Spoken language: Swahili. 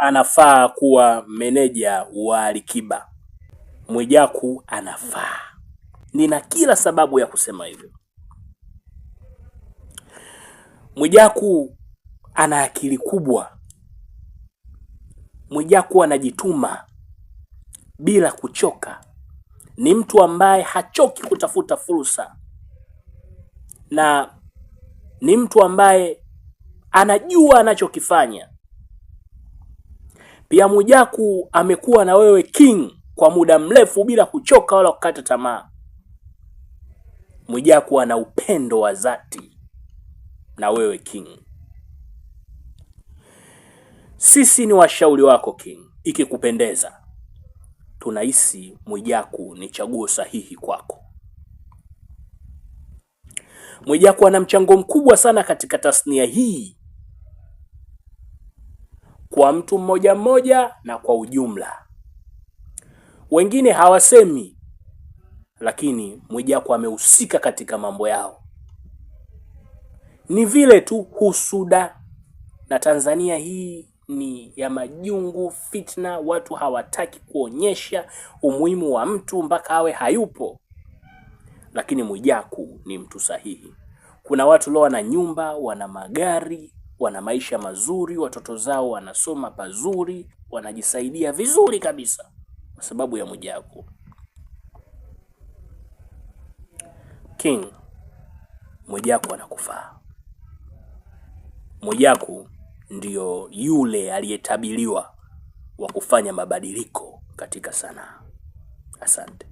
anafaa kuwa meneja wa Alikiba. Mwijaku anafaa. Nina kila sababu ya kusema hivyo. Mwijaku ana akili kubwa. Mwijaku anajituma bila kuchoka. Ni mtu ambaye hachoki kutafuta fursa. Na ni mtu ambaye anajua anachokifanya. Pia Mwijaku amekuwa na wewe King kwa muda mrefu bila kuchoka wala kukata tamaa. Mwijaku ana upendo wa dhati na wewe King. Sisi ni washauri wako King. Ikikupendeza, tunahisi Mwijaku ni chaguo sahihi kwako. Mwijaku ana mchango mkubwa sana katika tasnia hii, kwa mtu mmoja mmoja na kwa ujumla. Wengine hawasemi, lakini Mwijaku amehusika katika mambo yao. Ni vile tu husuda, na Tanzania hii ni ya majungu, fitna, watu hawataki kuonyesha umuhimu wa mtu mpaka awe hayupo. Lakini Mwijaku ni mtu sahihi. Kuna watu leo wana nyumba, wana magari, wana maisha mazuri, watoto zao wanasoma pazuri, wanajisaidia vizuri kabisa kwa sababu ya Mwijaku. King, Mwijaku anakufaa. Mwijaku ndio yule aliyetabiliwa wa kufanya mabadiliko katika sanaa. Asante.